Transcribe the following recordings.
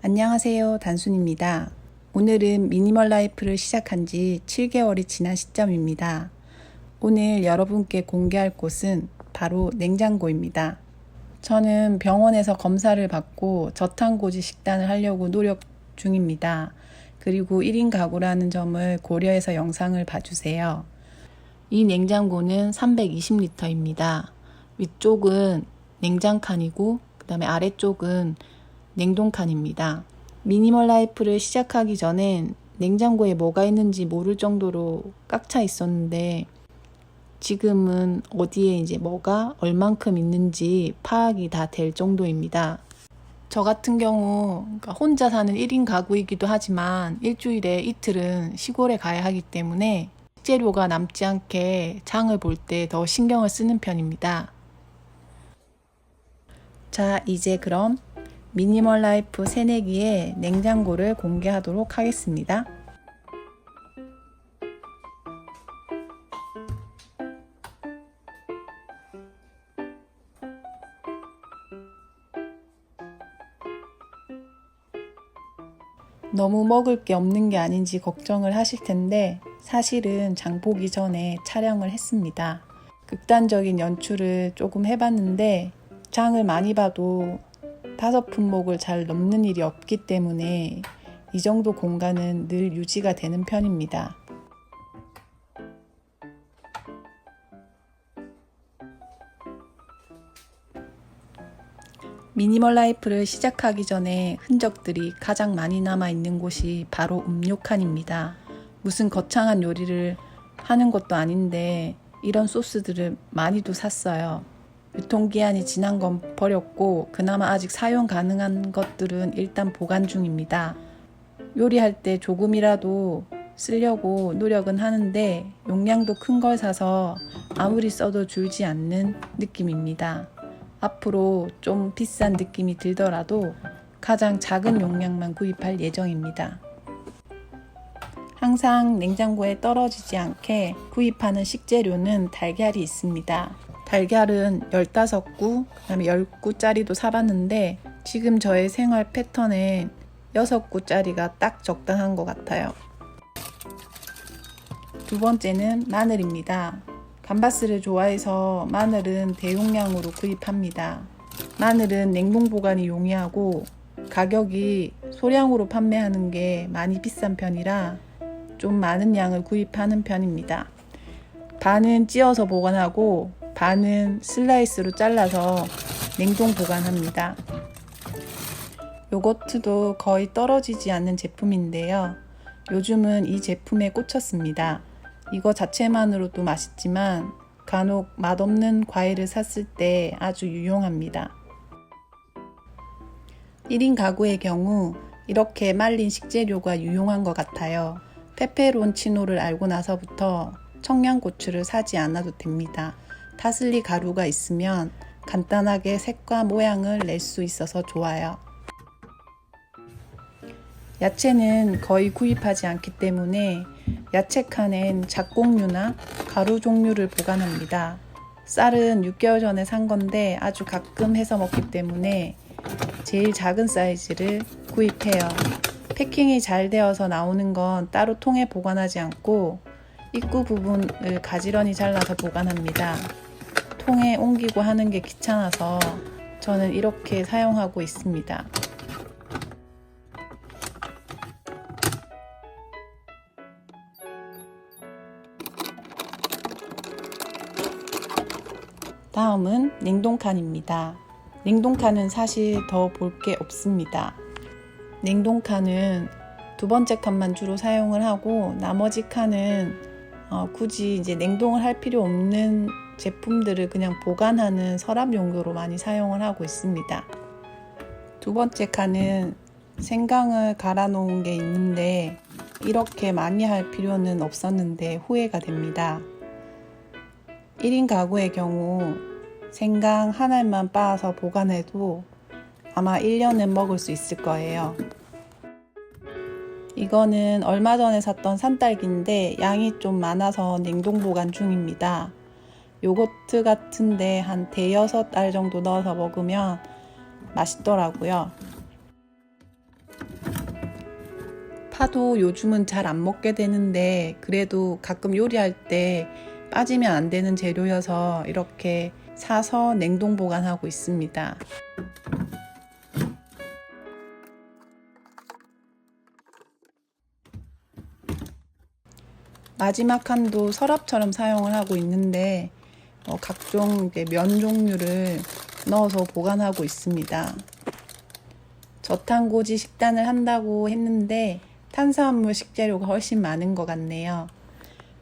안녕하세요, 단순입니다. 오늘은 미니멀 라이프를 시작한 지 7개월이 지난 시점입니다. 오늘 여러분께 공개할 곳은 바로 냉장고입니다. 저는 병원에서 검사를 받고 저탄고지 식단을 하려고 노력 중입니다. 그리고 1인 가구라는 점을 고려해서 영상을 봐주세요. 이 냉장고는 320리터입니다. 위쪽은 냉장칸이고 그 다음에 아래쪽은 냉동칸입니다. 미니멀 라이프를 시작하기 전엔 냉장고에 뭐가 있는지 모를 정도로 꽉 차 있었는데 지금은 어디에 이제 뭐가 얼만큼 있는지 파악이 다 될 정도입니다. 저 같은 경우 혼자 사는 1인 가구이기도 하지만 일주일에 이틀은 시골에 가야 하기 때문에 식재료가 남지 않게 장을 볼 때 더 신경을 쓰는 편입니다. 자, 이제 그럼 미니멀 라이프 새내기의 냉장고를 공개하도록 하겠습니다. 너무 먹을 게 없는 게 아닌지 걱정을 하실 텐데 사실은 장 보기 전에 촬영을 했습니다. 극단적인 연출을 조금 해봤는데 장을 많이 봐도 5품목을 잘 넘는 일이 없기 때문에 이 정도 공간은 늘 유지가 되는 편입니다. 미니멀 라이프를 시작하기 전에 흔적들이 가장 많이 남아있는 곳이 바로 음료칸입니다. 무슨 거창한 요리를 하는 것도 아닌데 이런 소스들을 많이도 샀어요. 유통기한이 지난 건 버렸고 그나마 아직 사용 가능한 것들은 일단 보관 중입니다. 요리할 때 조금이라도 쓰려고 노력은 하는데 용량도 큰 걸 사서 아무리 써도 줄지 않는 느낌입니다. 앞으로 좀 비싼 느낌이 들더라도 가장 작은 용량만 구입할 예정입니다. 항상 냉장고에 떨어지지 않게 구입하는 식재료는 달걀이 있습니다. 달걀은 15구, 그다음에 10구짜리도 사봤는데 지금 저의 생활 패턴에 6구짜리가 딱 적당한 것 같아요. 두 번째는 마늘입니다. 감바스를 좋아해서 마늘은 대용량으로 구입합니다. 마늘은 냉동 보관이 용이하고 가격이 소량으로 판매하는 게 많이 비싼 편이라 좀 많은 양을 구입하는 편입니다. 반은 찧어서 보관하고 반은 슬라이스로 잘라서 냉동 보관합니다. 요거트도 거의 떨어지지 않는 제품인데요. 요즘은 이 제품에 꽂혔습니다. 이거 자체만으로도 맛있지만 간혹 맛없는 과일을 샀을 때 아주 유용합니다. 1인 가구의 경우 이렇게 말린 식재료가 유용한 것 같아요. 페페론치노를 알고 나서부터 청양고추를 사지 않아도 됩니다. 파슬리 가루가 있으면 간단하게 색과 모양을 낼 수 있어서 좋아요. 야채는 거의 구입하지 않기 때문에 야채칸엔 작곡류나 가루 종류를 보관합니다. 쌀은 6개월 전에 산 건데 아주 가끔 해서 먹기 때문에 제일 작은 사이즈를 구입해요. 패킹이 잘 되어서 나오는 건 따로 통에 보관하지 않고 입구 부분을 가지런히 잘라서 보관합니다. 통에 옮기고 하는 게 귀찮아서 저는 이렇게 사용하고 있습니다. 다음은 냉동칸입니다. 냉동칸은 사실 더 볼 게 없습니다. 냉동칸은 두 번째 칸만 주로 사용을 하고 나머지 칸은 굳이 이제 냉동을 할 필요 없는 제품들을 그냥 보관하는 서랍 용도로 많이 사용을 하고 있습니다. 두 번째 칸은 생강을 갈아 놓은 게 있는데 이렇게 많이 할 필요는 없었는데 후회가 됩니다. 1인 가구의 경우 생강 한 알만 빻아서 보관해도 아마 1년은 먹을 수 있을 거예요. 이거는 얼마 전에 샀던 산딸기인데 양이 좀 많아서 냉동 보관 중입니다. 요거트 같은데 한 대여섯 알 정도 넣어서 먹으면 맛있더라고요. 파도 요즘은 잘 안 먹게 되는데 그래도 가끔 요리할 때 빠지면 안 되는 재료여서 이렇게 사서 냉동 보관하고 있습니다. 마지막 칸도 서랍처럼 사용을 하고 있는데 각종 면 종류를 넣어서 보관하고 있습니다. 저탄고지 식단을 한다고 했는데 탄수화물 식재료가 훨씬 많은 것 같네요.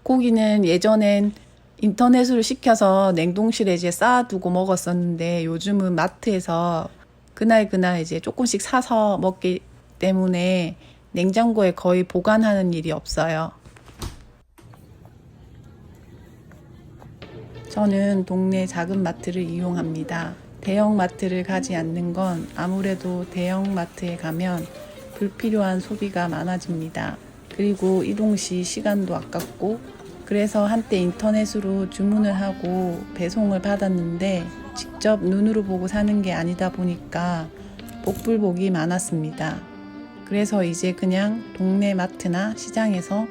고기는 예전엔 인터넷으로 시켜서 냉동실에 이제 쌓아두고 먹었었는데 요즘은 마트에서 그날 이제 조금씩 사서 먹기 때문에 냉장고에 거의 보관하는 일이 없어요. 저는 동네 작은 마트를 이용합니다. 대형 마트를 가지 않는 건 아무래도 대형 마트에 가면 불필요한 소비가 많아집니다. 그리고 이동 시 시간도 아깝고 그래서 한때 인터넷으로 주문을 하고 배송을 받았는데 직접 눈으로 보고 사는 게 아니다 보니까 복불복이 많았습니다. 그래서 이제 그냥 동네 마트나 시장에서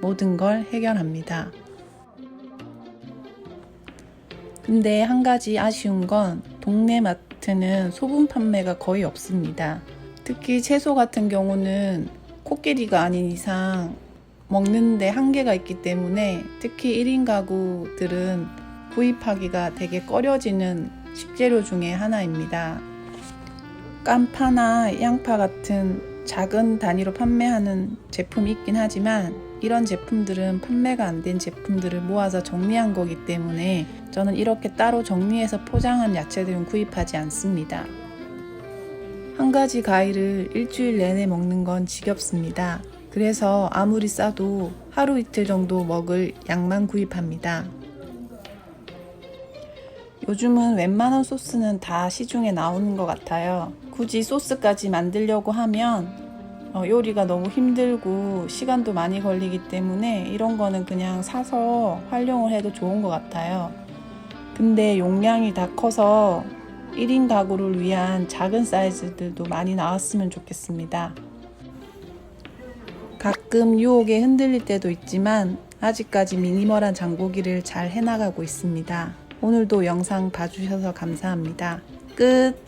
모든 걸 해결합니다. 근데 한 가지 아쉬운 건 동네 마트는 소분 판매가 거의 없습니다. 특히 채소 같은 경우는 코끼리가 아닌 이상 먹는데 한계가 있기 때문에 특히 1인 가구들은 구입하기가 되게 꺼려지는 식재료 중에 하나입니다. 깐파나 양파 같은 작은 단위로 판매하는 제품이 있긴 하지만 이런 제품들은 판매가 안 된 제품들을 모아서 정리한 거기 때문에 저는 이렇게 따로 정리해서 포장한 야채들은 구입하지 않습니다. 한 가지 과일을 일주일 내내 먹는 건 지겹습니다. 그래서 아무리 싸도 하루 이틀 정도 먹을 양만 구입합니다. 요즘은 웬만한 소스는 다 시중에 나오는 것 같아요. 굳이 소스까지 만들려고 하면 요리가 너무 힘들고 시간도 많이 걸리기 때문에 이런 거는 그냥 사서 활용을 해도 좋은 것 같아요. 근데 용량이 다 커서 1인 가구를 위한 작은 사이즈들도 많이 나왔으면 좋겠습니다. 가끔 유혹에 흔들릴 때도 있지만 아직까지 미니멀한 장보기를 잘 해나가고 있습니다. 오늘도 영상 봐주셔서 감사합니다. 끝!